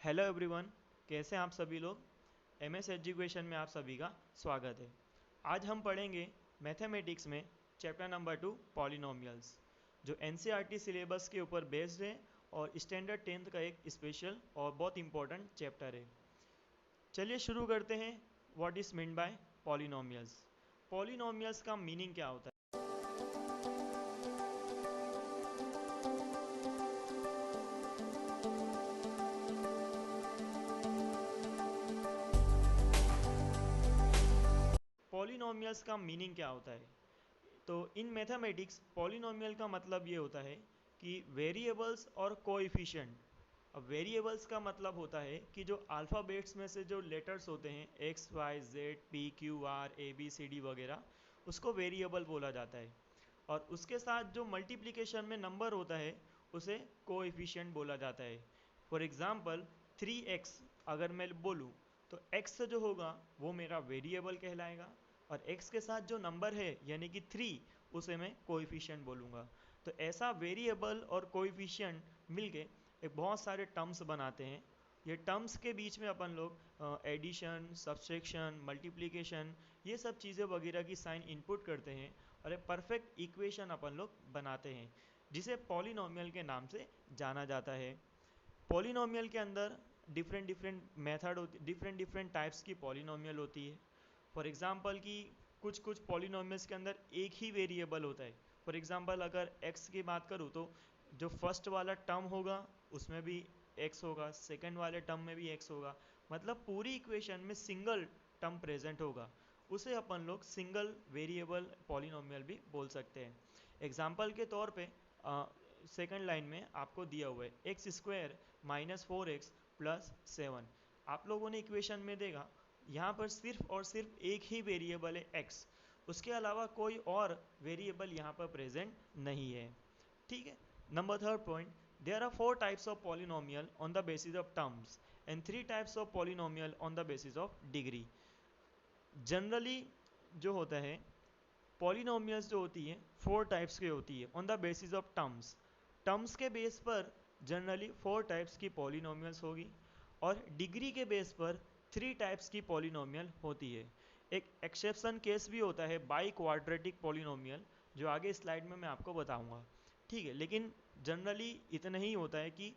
Hello everyone. कैसे हैं आप सभी लोग। एमएस एजुकेशन में आप सभी का स्वागत है। आज हम पढ़ेंगे मैथमेटिक्स में चैप्टर नंबर 2 पॉलिनोमियल्स, जो एनसीईआरटी सिलेबस के ऊपर बेस्ड है और स्टैंडर्ड 10th का एक स्पेशल और बहुत इंपॉर्टेंट चैप्टर है। चलिए शुरू करते हैं। What is mean by polynomials. Polynomials का मीनिंग क्या होता है। पॉलिनोमियल्स का मीनिंग क्या होता है। तो इन मैथमेटिक्स पॉलिनोमियल का मतलब ये होता है कि वेरिएबल्स और कोएफिशिएंट। अब वेरिएबल्स का मतलब होता है कि जो अल्फ़ाबेट्स में से जो लेटर्स होते हैं x y z p q r a b c d वगैरह, उसको वेरिएबल बोला जाता है। और उसके साथ जो मल्टीप्लिकेशन में नंबर होता है उसे कोएफिशिएंट बोला जाता है। फॉर एग्जांपल 3x अगर मैं बोलूँ तो x जो होगा वो मेरा वेरिएबल कहलाएगा, और x के साथ जो नंबर है यानी कि 3 उसे मैं कोएफिशिएंट बोलूँगा। तो ऐसा वेरिएबल और कोएफिशिएंट मिलके एक बहुत सारे टर्म्स बनाते हैं। ये टर्म्स के बीच में अपन लोग एडिशन सब्सट्रैक्शन मल्टीप्लिकेशन ये सब चीज़ें वगैरह की साइन इनपुट करते हैं और एक परफेक्ट इक्वेशन अपन लोग बनाते हैं, जिसे पॉलिनोमियल के नाम से जाना जाता है। पॉलिनोमियल के अंदर डिफरेंट डिफरेंट मेथड होती, डिफरेंट डिफरेंट टाइप्स की पॉलिनोमियल होती है। फॉर एग्जांपल कि कुछ कुछ पॉलिनोमियल्स के अंदर एक ही वेरिएबल होता है। फॉर एग्जांपल अगर x की बात करूँ तो जो फर्स्ट वाला टर्म होगा उसमें भी x होगा, सेकंड वाले टर्म में भी x होगा। मतलब पूरी इक्वेशन में सिंगल टर्म प्रेजेंट होगा, उसे अपन लोग सिंगल वेरिएबल पॉलिनोमियल भी बोल सकते हैं। एग्जाम्पल के तौर पे सेकंड लाइन में आपको दिया हुआ है x square minus 4x plus 7। आप लोगों ने इक्वेशन में देखा यहाँ पर सिर्फ और सिर्फ एक ही वेरिएबल है x, उसके अलावा कोई और वेरिएबल यहाँ पर प्रेजेंट नहीं है। ठीक है। Number third point, there are 4 types of polynomial on the basis of terms and 3 types of polynomial on the basis of degree. Generally जो होता है पॉलिनोमियल्स जो होती है 4 टाइप्स की होती है on the basis of terms. Terms के बेस पर जनरली 4 टाइप्स की पॉलिनोमियल्स होगी, और डिग्री के बेस पर 3 टाइप्स की पॉलिनोमियल होती है। एक एक्सेप्शन केस भी होता है बाई क्वाड्रेटिक पॉलिनोमियल, जो आगे स्लाइड में मैं आपको बताऊंगा। ठीक है, लेकिन जनरली इतना ही होता है कि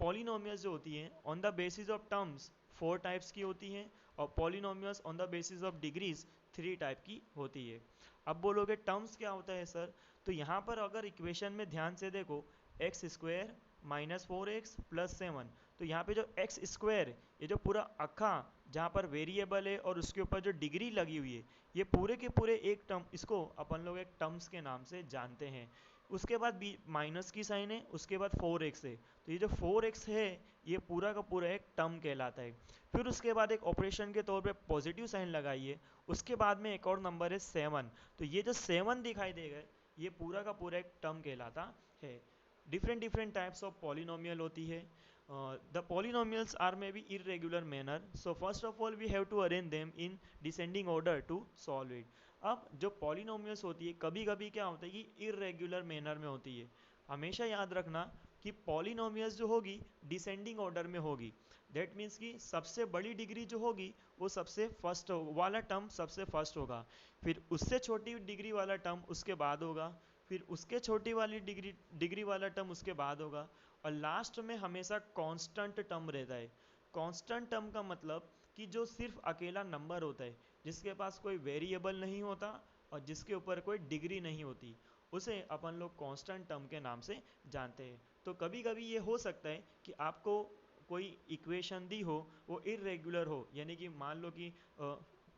पॉलिनोमियल्स जो होती हैं on the basis of terms 4 types की होती हैं, और polynomials on the basis of degrees 3 type की होती है। अब बोलोगे टर्म्स क्या होता है सर। तो यहाँ पर अगर इक्वेशन में ध्यान से देखो x square minus 4x plus 7, तो यहाँ पे जो एक्स स्क्वायर ये जो पूरा अक्खा जहाँ पर वेरिएबल है और उसके ऊपर जो डिग्री लगी हुई है, ये पूरे के पूरे एक टर्म, इसको अपन लोग एक टर्म्स के नाम से जानते हैं। उसके बाद बी माइनस की साइन है, उसके बाद 4x है, तो ये जो 4x है ये पूरा का पूरा एक टर्म कहलाता है। फिर उसके बाद एक ऑपरेशन के तौर पे पॉजिटिव साइन लगाइए, उसके बाद में एक और नंबर है 7, तो ये जो 7 दिखाई देगा ये पूरा का पूरा एक टर्म कहलाता है। Different different types of polynomial होती है। The polynomials are may be irregular manner, so first of all we have to arrange them in descending order to solve it. अब जो पॉलिनोमियल्स होती है कभी कभी क्या होता है कि इरेगुलर मैनर में होती है। हमेशा याद रखना कि पॉलिनोमियल्स जो होगी डिसेंडिंग ऑर्डर में होगी। दैट मीन्स कि सबसे बड़ी डिग्री जो होगी वो सबसे फर्स्ट वाला टर्म सबसे फर्स्ट होगा, फिर उससे छोटी डिग्री वाला टर्म उसके बाद होगा, फिर उसके छोटी वाली डिग्री डिग्री वाला टर्म उसके बाद होगा, और लास्ट में हमेशा कांस्टेंट टर्म रहता है। कांस्टेंट टर्म का मतलब कि जो सिर्फ अकेला नंबर होता है, जिसके पास कोई वेरिएबल नहीं होता और जिसके ऊपर कोई डिग्री नहीं होती, उसे अपन लोग कांस्टेंट टर्म के नाम से जानते हैं। तो कभी कभी ये हो सकता है कि आपको कोई इक्वेशन दी हो वो इरेगुलर हो, यानी कि मान लो कि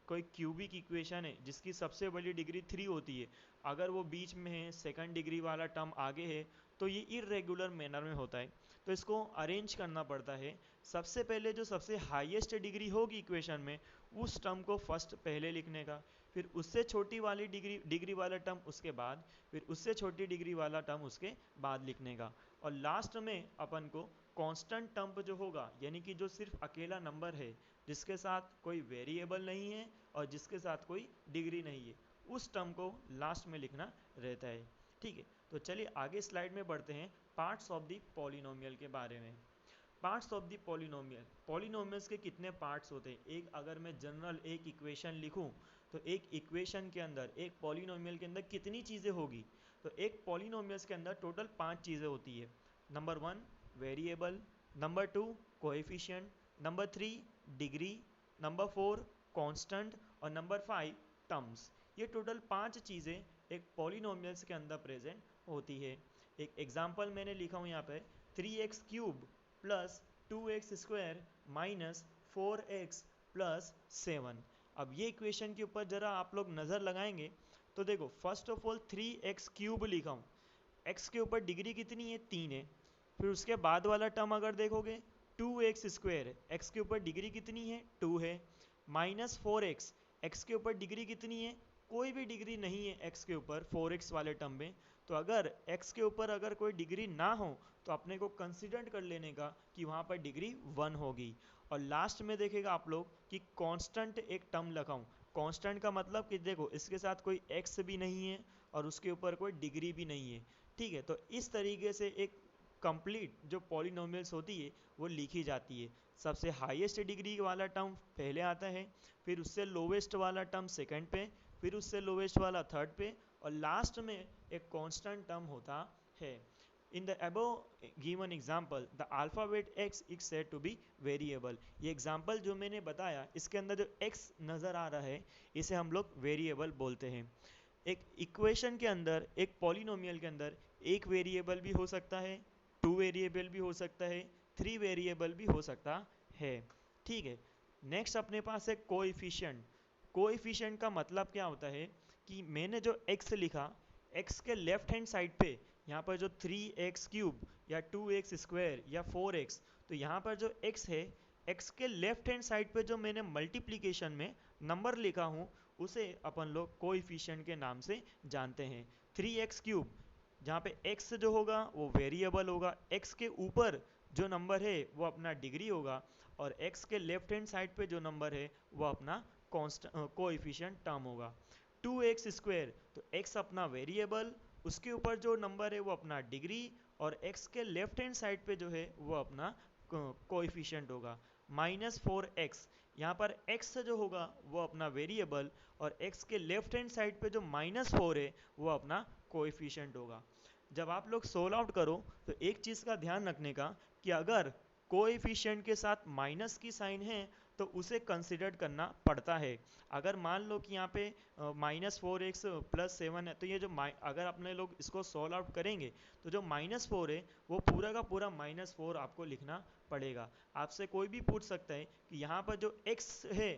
कोई क्यूबिक इक्वेशन है जिसकी सबसे बड़ी डिग्री 3 होती है, अगर वो बीच में है सेकंड डिग्री वाला टर्म आगे है, तो ये इरेगुलर मैनर में होता है। तो इसको अरेंज करना पड़ता है। सबसे पहले जो सबसे हाईएस्ट डिग्री होगी इक्वेशन में उस टर्म को फर्स्ट पहले लिखने का, फिर उससे छोटी वाली डिग्री डिग्री वाला टर्म उसके बाद, फिर उससे छोटी डिग्री वाला टर्म उसके बाद लिखने का, और लास्ट में अपन को कांस्टेंट टर्म जो होगा यानी कि जो सिर्फ अकेला नंबर है, जिसके साथ कोई वेरिएबल नहीं है और जिसके साथ कोई डिग्री नहीं है, उस टर्म को लास्ट में लिखना रहता है। ठीक है, तो चलिए आगे स्लाइड में बढ़ते हैं पार्ट्स ऑफ द पॉलिनोमियल के बारे में। Parts of the polynomial, polynomials के कितने पार्ट्स होते हैं। एक अगर मैं जनरल एक इक्वेशन लिखूं तो एक इक्वेशन के अंदर, एक पॉलिनोमियल के अंदर कितनी चीज़ें होगी, तो एक पॉलिनोमियल्स के अंदर टोटल 5 चीज़ें होती है। Number 1 variable, number 2 coefficient, number 3 degree, number 4 constant और नंबर 5 टर्म्स। ये टोटल 5 चीज़ें एक पॉलिनोमियल्स के अंदर प्रेजेंट होती है। एक एग्जांपल मैंने लिखा हूँ यहाँ पे 3x cube plus 2x square minus 4x plus 7। अब ये इक्वेशन के ऊपर ज़रा आप लोग नज़र लगाएंगे तो देखो, first of all 3x cube लिखा हूँ, x के ऊपर डिग्री कितनी है 3 है। फिर उसके बाद वाला टर्म अगर देखोगे 2x स्क्वायर, x के ऊपर डिग्री कितनी है 2 है, माइनस 4x, x के ऊपर डिग्री कितनी है, कोई भी डिग्री नहीं है x के ऊपर 4x वाले टर्म में। तो अगर x के ऊपर अगर कोई डिग्री ना हो तो अपने को कंसिडर कर लेने का कि वहाँ पर डिग्री 1 होगी। और लास्ट में देखेगा आप लोग कि कांस्टेंट एक टर्म लगाऊं, कांस्टेंट का मतलब कि देखो इसके साथ कोई x भी नहीं है और उसके ऊपर कोई डिग्री भी नहीं है, ठीक है। तो इस तरीके से एक कंप्लीट जो पॉलिनोमियल्स होती है वो लिखी जाती है। सबसे हाईएस्ट डिग्री वाला टर्म पहले आता है, फिर उससे लोवेस्ट वाला टर्म सेकंड पे, फिर उससे लोवेस्ट वाला थर्ड पे, और लास्ट में एक कांस्टेंट टर्म होता है। In the above given example the alphabet x is said to be variable। ये एग्जाम्पल जो मैंने बताया इसके अंदर जो x नज़र आ रहा है इसे हम लोग वेरिएबल बोलते हैं। एक इक्वेशन के अंदर, एक पॉलिनोमियल के अंदर एक वेरिएबल भी हो सकता है, 2 वेरिएबल भी हो सकता है, 3 वेरिएबल भी हो सकता है, ठीक है। नेक्स्ट अपने पास है कोएफिशिएंट। कोएफिशिएंट का मतलब क्या होता है कि मैंने जो x लिखा, x के लेफ्ट हैंड साइड पे यहाँ पर जो 3x क्यूब या 2x स्क्वायर या 4x, तो यहाँ पर जो x है, x के लेफ्ट हैंड साइड पे जो मैंने मल्टीप्लिकेशन में नंबर लिखा हूँ उसे अपन लोग कोएफिशिएंट के नाम से जानते हैं। 3x क्यूब, जहाँ पे x जो होगा वो वेरिएबल होगा, x के ऊपर जो नंबर है वो अपना डिग्री होगा, और x के लेफ्ट हैंड साइड पे जो नंबर है वो अपना कोएफिशिएंट टर्म होगा। 2x स्क्वायर, तो x अपना वेरिएबल, उसके ऊपर जो नंबर है वो अपना डिग्री, और x के लेफ्ट हैंड साइड पे जो है वो अपना कोएफिशिएंट होगा। माइनस 4x, यहाँ पर x जो होगा वो अपना वेरिएबल, और x के लेफ्ट हैंड साइड पे जो -4 है वो अपना कोएफिशिएंट होगा। जब आप लोग सोल्व आउट करो तो एक चीज़ का ध्यान रखने का कि अगर कोएफिशिएंट के साथ माइनस की साइन है तो उसे कंसिडर करना पड़ता है। अगर मान लो कि यहाँ पे -4x प्लस 7 है, तो ये जो अगर अपने लोग इसको सॉल्व आउट करेंगे तो जो -4 है वो पूरा का पूरा -4 आपको लिखना पड़ेगा। आपसे कोई भी पूछ सकता है कि यहाँ पर जो x है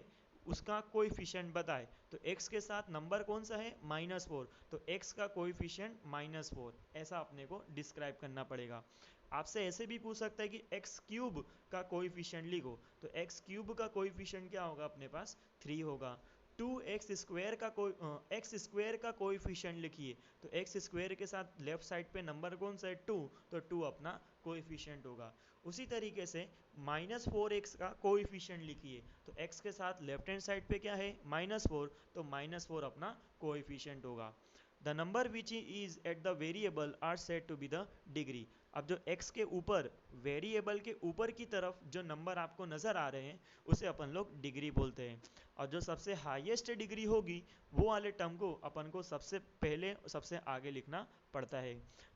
उसका कोएफिशिएंट बताए, तो x के साथ नंबर कौन सा है -4, तो x का कोएफिशिएंट -4, ऐसा अपने को डिस्क्राइब करना पड़ेगा। आपसे ऐसे भी पूछ सकता है कि x क्यूब का कोएफिशिएंट लिखो, तो x क्यूब का कोएफिशिएंट क्या होगा अपने पास 3 होगा। 2x स्क्वायर का x स्क्वायर का कोएफिशिएंट लिखिए, तो x स्क्वायर के साथ लेफ्ट साइड पे नंबर कौन सा है 2, तो 2 अपना कोएफिशिएंट होगा। उसी तरीके से -4x का कोएफिशिएंट लिखिए, तो x के साथ लेफ्ट हैंड साइड पे क्या है -4, तो -4 अपना कोएफिशिएंट होगा। The number which is at the variable are said to be the degree. अब जो x के ऊपर, वेरिएबल के ऊपर की तरफ जो नंबर आपको नज़र आ रहे हैं उसे अपन लोग डिग्री बोलते हैं, और जो सबसे हाईएस्ट डिग्री होगी वो वाले टर्म को अपन को सबसे पहले सबसे आगे लिखना पड़ता है।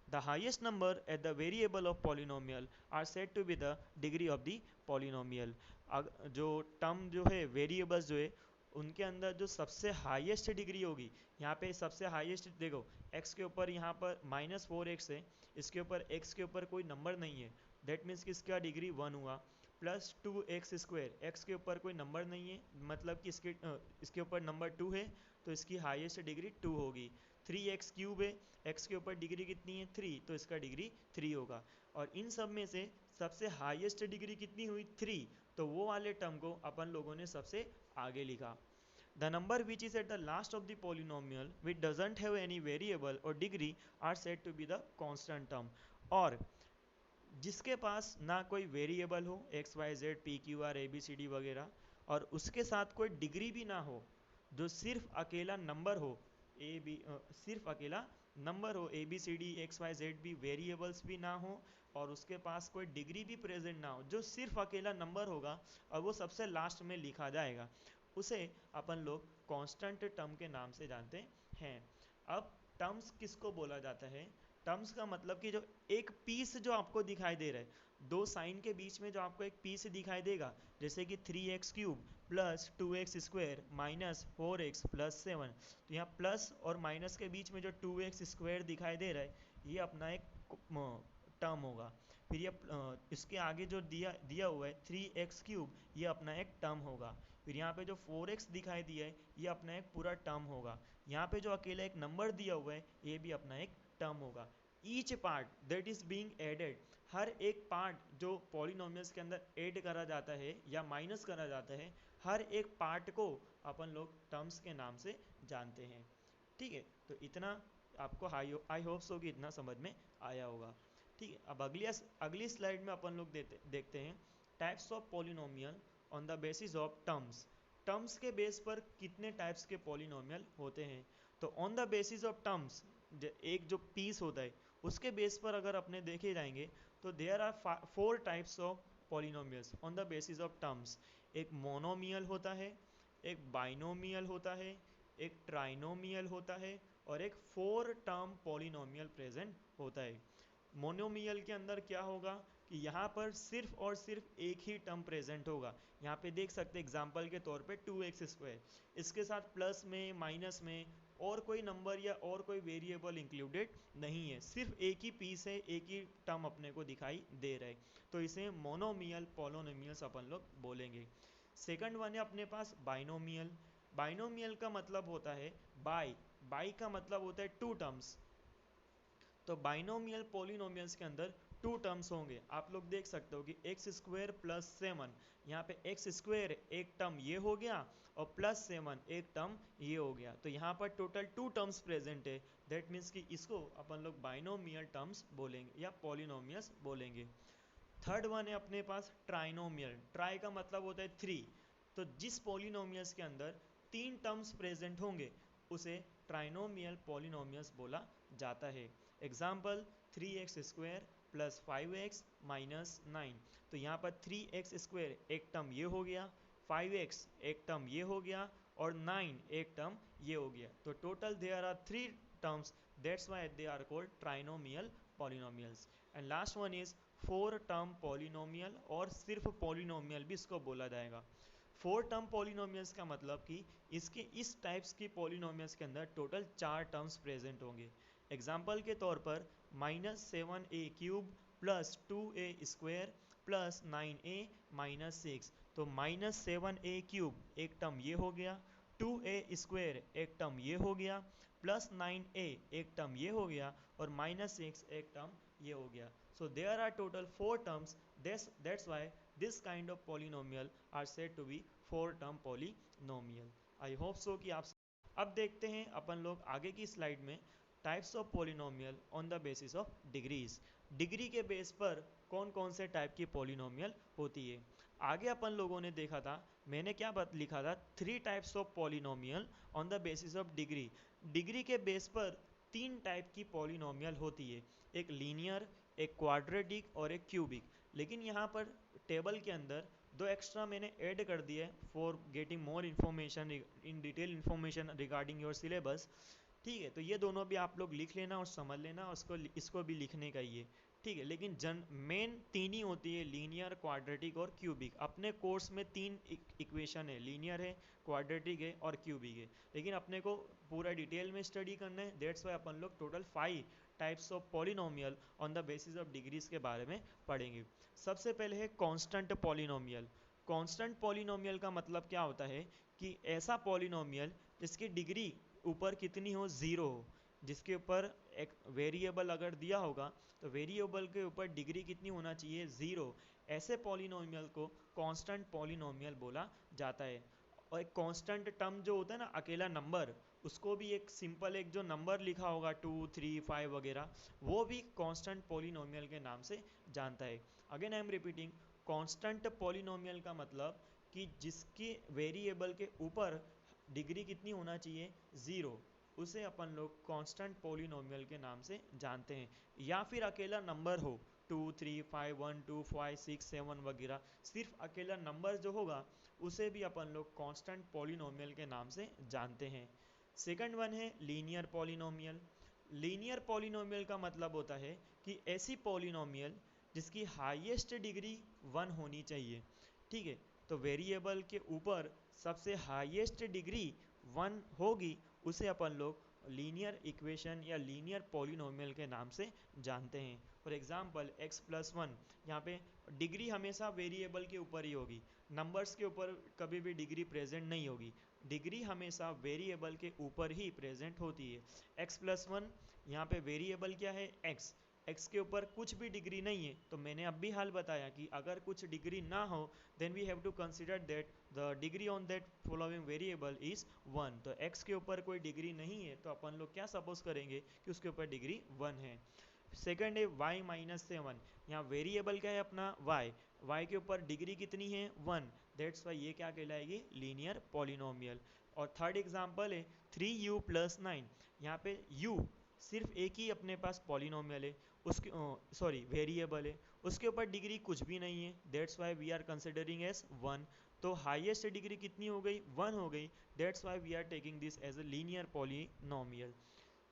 The highest number at the variable of polynomial are said to be the degree of the polynomial. जो टर्म जो है, वेरिएबल्स जो है, उनके अंदर जो सबसे हाईएस्ट डिग्री होगी, यहाँ पे सबसे हाईएस्ट देखो, x के ऊपर यहाँ पर -4x है, इसके ऊपर x के ऊपर कोई नंबर नहीं है, दैट मीन्स कि इसका डिग्री 1 हुआ। प्लस 2x स्क्वायर, x के ऊपर कोई नंबर नहीं है, मतलब कि इसके ऊपर नंबर 2 है, तो इसकी हाईएस्ट डिग्री 2 होगी। 3x क्यूब है, x के ऊपर डिग्री कितनी है 3, तो इसका डिग्री 3 होगा। और इन सब में से सबसे हाईएस्ट डिग्री कितनी हुई 3, तो वो वाले टर्म को अपन लोगों ने सबसे आगे लिखा। The number which is at the last of the polynomial which doesn't have any variable or degree are said to be the constant term। और जिसके पास ना कोई वेरिएबल हो x y z p q r a b c d वगैरह, और उसके साथ कोई डिग्री भी ना हो, जो सिर्फ अकेला नंबर हो, सिर्फ अकेला नंबर हो, a b c d x y z भी वेरिएबल्स भी ना हो, और उसके पास कोई डिग्री भी प्रेजेंट ना हो, जो सिर्फ अकेला नंबर होगा और वो सबसे लास्ट में लिखा जाएगा, उसे अपन लोग कांस्टेंट टर्म के नाम से जानते हैं। अब टर्म्स किसको बोला जाता है? टर्म्स का मतलब कि जो एक पीस जो आपको दिखाई दे रहा है, दो साइन के बीच में जो आपको एक पीस दिखाई देगा, जैसे कि 3x³ plus 2x² minus 4x plus 7, तो यहाँ प्लस और माइनस के बीच में जो 2x² दिखाई दे रहा है, ये अपना एक टर्म होगा। फिर ये इसके आगे जो दिया दिया हुआ है 3x³, ये अपना एक टर्म होगा। फिर यहाँ पे जो 4x दिखाई दिया है, ये अपना एक पूरा टर्म होगा। यहाँ पे जो अकेला एक नंबर दिया हुआ है, ये भी अपना एक टर्म होगा। Each part that is being added, हर एक पार्ट जो पॉलिनोमियल्स के अंदर ऐड करा जाता है या माइनस करा जाता है, हर एक पार्ट को अपन लोग टर्म्स के नाम से जानते हैं। ठीक है, तो इतना आपको आई होप सो कि इतना समझ में आया होगा। ठीक है, अब अगली स्लाइड में अपन लोग देखते हैं types of polynomial on the basis of terms. Terms के बेस पर कितने टाइप्स के पॉलिनोमियल होते हैं? तो on the basis of terms, एक जो पीस होता है उसके बेस पर अगर अपने देखे जाएंगे तो there are 4 types of polynomials on the basis of terms. एक मोनोमियल होता है, एक बाइनोमियल होता है, एक ट्राइनोमियल होता है और एक 4 टर्म पॉलिनोमियल प्रेजेंट होता है। मोनोमियल के अंदर क्या होगा कि यहाँ पर सिर्फ और सिर्फ एक ही टर्म प्रेजेंट होगा। यहाँ पे देख सकते हैं एग्जाम्पल के तौर पे 2x², इसके साथ प्लस में माइनस में और कोई नंबर या और कोई वेरिएबल इंक्लूडेड नहीं है, सिर्फ एक ही पीस है, एक ही टर्म अपने को दिखाई दे रहा है, तो इसे मोनोमियल पॉलिनोमियल्स अपन लोग बोलेंगे। सेकंड वन है अपने पास बाइनोमियल। बाइनोमियल का मतलब होता है बाई, बाई का मतलब होता है 2 टर्म्स। तो बाइनोमियल पॉलिनोमियल्स के अंदर 2 टर्म्स होंगे। आप लोग देख सकते हो कि x² प्लस 7, यहाँ पे x² एक टर्म ये हो गया और प्लस 7 एक टर्म ये हो गया, तो यहाँ पर टोटल 2 टर्म्स प्रेजेंट है। दैट मीन्स कि इसको अपन लोग बाइनोमियल टर्म्स बोलेंगे या पॉलिनोमियल्स बोलेंगे। थर्ड वन है अपने पास ट्राइनोमियल। ट्राई का मतलब होता है 3, तो जिस पॉलिनोमियल्स के अंदर 3 टर्म्स प्रेजेंट होंगे उसे ट्राइनोमियल पॉलिनोमियल्स बोला जाता है। Example 3x² plus 5x minus 9, तो यहाँ पर 3x² एक टर्म ये हो गया, 5x एक टर्म ये हो गया और 9 एक टर्म ये हो गया, तो total there are 3 terms, that's why they are called trinomial polynomials. And last one is 4 term polynomial, और सिर्फ पॉलिनोमियल भी इसको बोला जाएगा। 4 टर्म पॉलिनोमियल्स का मतलब कि इसके इस टाइप्स की पॉलिनोमियल्स के अंदर टोटल 4 टर्म्स प्रेजेंट होंगे। एग्जाम्पल के तौर पर -7a³ plus 2a² plus 9a minus 6, तो -7a³ एक टर्म ये हो गया, 2a² एक टर्म ये हो गया, प्लस 9a एक टर्म ये हो गया और -6 एक टर्म ये हो गया। So there are total 4 terms. That's why this kind of polynomial are said to be 4 term polynomial. I hope so कि आप अब देखते हैं अपन लोग आगे की स्लाइड में types of polynomial on the basis of degrees. Degree के बेस पर कौन कौन से टाइप की पॉलिनोमियल होती है। आगे अपन लोगों ने देखा था, मैंने क्या लिखा था, 3 types of polynomial on the basis of degree. Degree के बेस पर 3 टाइप की पॉलिनोमियल होती है, एक लीनियर, एक क्वाड्रेटिक और एक क्यूबिक। लेकिन यहाँ पर टेबल के अंदर 2 एक्स्ट्रा मैंने ऐड कर दिए for getting more information in detail information regarding your syllabus. ठीक है, तो ये दोनों भी आप लोग लिख लेना और समझ लेना, और इसको भी लिखने का ही है। ठीक है, लेकिन मेन 3 ही होती है, लीनियर, क्वाड्रेटिक और क्यूबिक। अपने कोर्स में 3 इक्वेशन है, लीनियर है, क्वाड्रेटिक है और क्यूबिक है, लेकिन अपने को पूरा डिटेल में स्टडी करना है। दैट्स वाई अपन लोग total 5 types of polynomial on the basis of degrees के बारे में पढ़ेंगे। सबसे पहले है कांस्टेंट पॉलिनोमियल। कांस्टेंट पॉलिनोमियल का मतलब क्या होता है कि ऐसा पॉलिनोमियल जिसकी डिग्री ऊपर कितनी हो, 0 हो, जिसके ऊपर एक वेरिएबल अगर दिया होगा तो वेरिएबल के ऊपर डिग्री कितनी होना चाहिए, 0। ऐसे पॉलिनोमियल को कांस्टेंट पॉलिनोमियल बोला जाता है। और एक कांस्टेंट टर्म जो होता है ना, अकेला नंबर, उसको भी एक सिंपल एक जो नंबर लिखा होगा 2, 3, 5 वगैरह, वो भी कांस्टेंट पॉलिनोमियल के नाम से जानता है। Again I am repeating, constant polynomial का मतलब कि जिसके वेरिएबल के ऊपर डिग्री कितनी होना चाहिए, 0, उसे अपन लोग कांस्टेंट पॉलिनोमियल के नाम से जानते हैं। या फिर अकेला नंबर हो, 2 3 5 1 2 5 6 7 वगैरह, सिर्फ अकेला नंबर जो होगा उसे भी अपन लोग कांस्टेंट पॉलिनोमियल के नाम से जानते हैं। सेकंड वन है लीनियर पॉलिनोमियल। लीनियर पॉलिनोमियल का मतलब होता है कि ऐसी पॉलिनोमियल जिसकी हाईएस्ट डिग्री 1 होनी चाहिए। ठीक है, तो वेरिएबल के ऊपर सबसे हाईएस्ट डिग्री 1 होगी उसे अपन लोग लीनियर इक्वेशन या लीनियर पॉलिनोमियल के नाम से जानते हैं। फॉर एग्जांपल x+1, यहाँ पे डिग्री हमेशा वेरिएबल के ऊपर ही होगी, नंबर्स के ऊपर कभी भी डिग्री प्रेजेंट नहीं होगी। डिग्री हमेशा वेरिएबल के ऊपर ही प्रेजेंट होती है। x+1 यहाँ पे वेरिएबल क्या है x, x के ऊपर कुछ भी डिग्री नहीं है, तो मैंने अब भी हाल बताया कि अगर कुछ डिग्री ना हो then we have to consider that the degree on that following variable is 1। तो x के ऊपर कोई डिग्री नहीं है तो अपन लोग क्या सपोज करेंगे कि उसके ऊपर डिग्री 1 है। सेकंड है y-7, यहाँ वेरिएबल क्या है अपना y के ऊपर डिग्री कितनी है 1, दैट्स वाई ये क्या कहलाएगी लीनियर पॉलिनोमियल। और थर्ड एग्जांपल है 3u+9, यहाँ पे u सिर्फ एक ही अपने पास पॉलिनोमियल है, उसके सॉरी वेरिएबल है, उसके ऊपर डिग्री कुछ भी नहीं है, that's why we are considering as 1। तो हाईएस्ट डिग्री कितनी हो गई 1 हो गई, that's why we are taking this as a linear polynomial.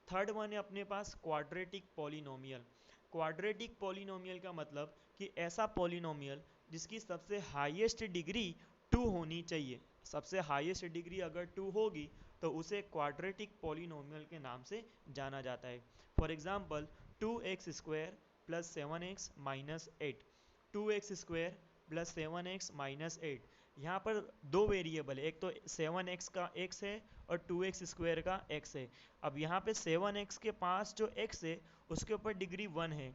Third one है अपने पास क्वाड्रेटिक पॉलिनोमियल। क्वाड्रेटिक पॉलिनोमियल का मतलब कि ऐसा पॉलिनोमियल जिसकी सबसे हाईएस्ट डिग्री 2 होनी चाहिए। सबसे हाईएस्ट डिग्री अगर 2 होगी तो उसे क्वाड्रेटिक पॉलिनोमियल के नाम से जाना जाता है। For example 2x² plus 7x minus 8, 2x² plus 7x minus 8, यहाँ पर दो वेरिएबल है, एक तो 7x का x है और 2x² का x है। अब यहाँ पे 7x के पास जो x है उसके ऊपर डिग्री 1 है,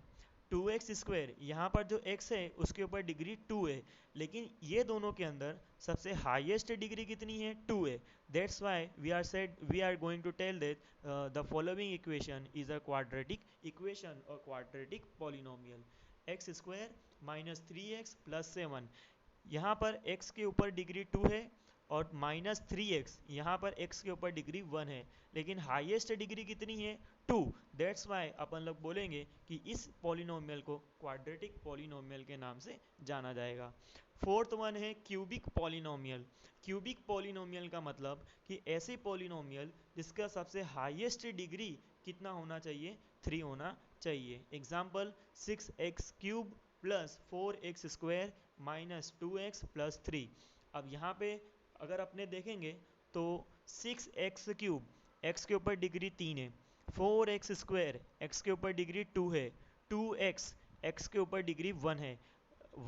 2x² यहाँ पर जो x है उसके ऊपर डिग्री 2 है, लेकिन ये दोनों के अंदर सबसे हाईएस्ट डिग्री कितनी है 2 है। That's why we are going to tell that the following equation is a quadratic equation और quadratic polynomial. x² minus 3x plus 7, यहाँ पर x के ऊपर डिग्री 2 है और माइनस 3x यहाँ पर x के ऊपर डिग्री 1 है, लेकिन हाईएस्ट डिग्री कितनी है 2। दैट्स वाई अपन लोग बोलेंगे कि इस पॉलिनोमियल को क्वाड्रेटिक पॉलिनोमियल के नाम से जाना जाएगा। फोर्थ वन है क्यूबिक पॉलिनोमियल। क्यूबिक पॉलिनोमियल का मतलब कि ऐसी पॉलिनोमियल जिसका सबसे हाईएस्ट डिग्री कितना होना चाहिए 3 होना चाहिए। Example 6x³ plus 4x² minus 2x plus 3। अब यहाँ पे अगर अपने देखेंगे तो 6x³ x के ऊपर डिग्री 3 है, 4x² x के ऊपर डिग्री 2 है, 2x x के ऊपर डिग्री 1 है,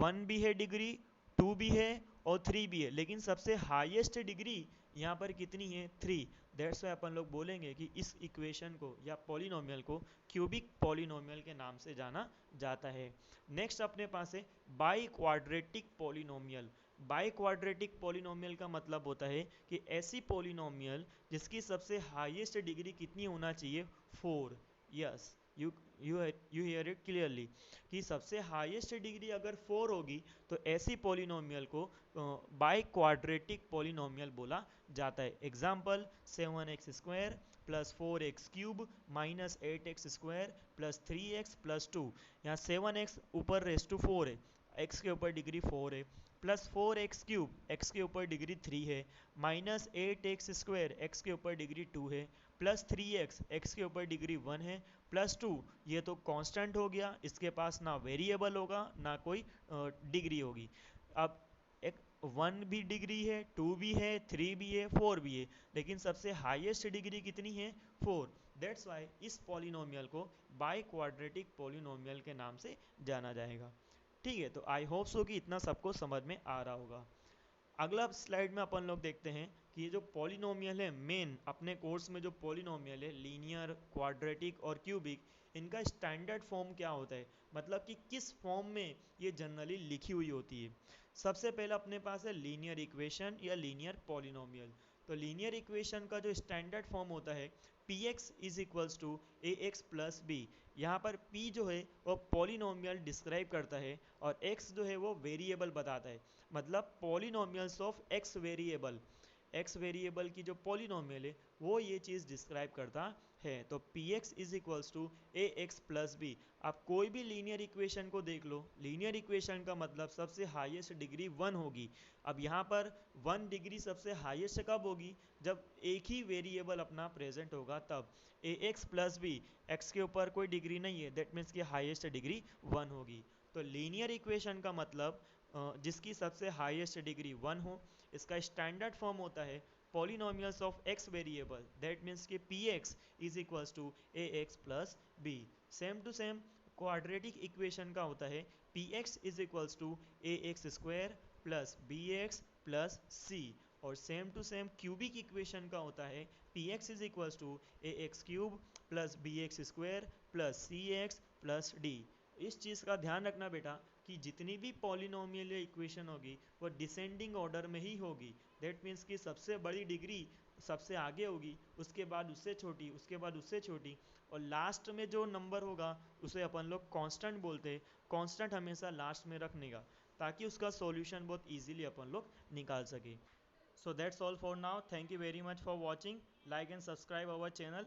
1 भी है डिग्री, 2 भी है और 3 भी है, लेकिन सबसे हाईएस्ट डिग्री यहाँ पर कितनी है 3। दैट्स वाई अपन लोग बोलेंगे कि इस इक्वेशन को या पॉलिनोमियल को क्यूबिक पॉलिनोमियल के नाम से जाना जाता है। नेक्स्ट अपने पास है by quadratic polynomial. By quadratic polynomial का मतलब होता है कि ऐसी पॉलिनोमियल जिसकी सबसे हाईएस्ट डिग्री कितनी होना चाहिए 4। Yes, you here it clearly कि सबसे हाईएस्ट डिग्री अगर 4 होगी तो ऐसी पॉलिनोमियल को बाई क्वाड्रेटिक पॉलिनोमियल बोला जाता है। Example 7x² plus 4x³ minus 8x² plus 3x plus 2, यहाँ 7x ऊपर रेस टू 4 है, x के ऊपर डिग्री 4 है, प्लस 4x³ x के ऊपर डिग्री 3 है, माइनस 8x² x के ऊपर डिग्री 2 है, प्लस 3x x के ऊपर डिग्री 1 है, प्लस 2 ये तो कांस्टेंट हो गया, इसके पास ना वेरिएबल होगा ना कोई डिग्री होगी। अब एक 1 भी डिग्री है, 2 भी है, 3 भी है, 4 भी है, लेकिन सबसे हाईएस्ट डिग्री कितनी है 4। दैट्स वाई इस पॉलिनोमियल को बाई क्वाड्रेटिक पॉलिनोमियल के नाम से जाना जाएगा। ठीक है, तो आई होप सो कि इतना सबको समझ में आ रहा होगा। अगला स्लाइड में अपन लोग देखते हैं कि ये जो पॉलिनोमियल है मेन अपने कोर्स में जो पॉलिनोमियल है लीनियर, क्वाड्रेटिक और क्यूबिक, इनका स्टैंडर्ड फॉर्म क्या होता है, मतलब कि किस फॉर्म में ये जनरली लिखी हुई होती है। सबसे पहले अपने पास है लीनियर इक्वेशन या लीनियर पॉलिनोमियल। तो लीनियर इक्वेशन का जो स्टैंडर्ड फॉर्म होता है px is equals to ax plus b. यहाँ पर p जो है वो पॉलिनोमियल डिस्क्राइब करता है और x जो है वो वेरिएबल बताता है, मतलब polynomials of x variable, x variable की जो पॉलिनोमियल है वो ये चीज़ डिस्क्राइब करता है। तो p x is equals to A x plus b. आप कोई भी लीनियर इक्वेशन को देख लो, लीनियर इक्वेशन का मतलब सबसे हाईएस्ट डिग्री 1 होगी। अब यहाँ पर 1 डिग्री सबसे हाईएस्ट कब होगी? जब एक ही वेरिएबल अपना प्रेजेंट होगा तब। ए एक्स प्लस बी, एक्स के ऊपर कोई डिग्री नहीं है, दैट मीन्स कि हाईएस्ट डिग्री 1 होगी। तो लीनियर इक्वेशन का मतलब जिसकी सबसे हाईएस्ट डिग्री 1 हो। इसका स्टैंडर्ड फॉर्म होता है polynomials of X variable, that means कि P x is equals to A x plus B. Same to same quadratic equation का होता है P x is equals to A X square plus B X plus C. और same to same cubic equation का होता है P x is equals to A X cube plus B X square plus C X plus D. इस चीज़ का ध्यान रखना बेटा कि जितनी भी पॉलिनोमियल इक्वेशन होगी वो डिसेंडिंग ऑर्डर में ही होगी। दैट मीन्स कि सबसे बड़ी डिग्री सबसे आगे होगी, उसके बाद उससे छोटी, उसके बाद उससे छोटी, और लास्ट में जो नंबर होगा उसे अपन लोग कांस्टेंट बोलते हैं। कांस्टेंट हमेशा लास्ट में रखने का, ताकि उसका सॉल्यूशन बहुत इजीली अपन लोग निकाल सके। So that's all for now. Thank you very much for watching. Like and subscribe our channel.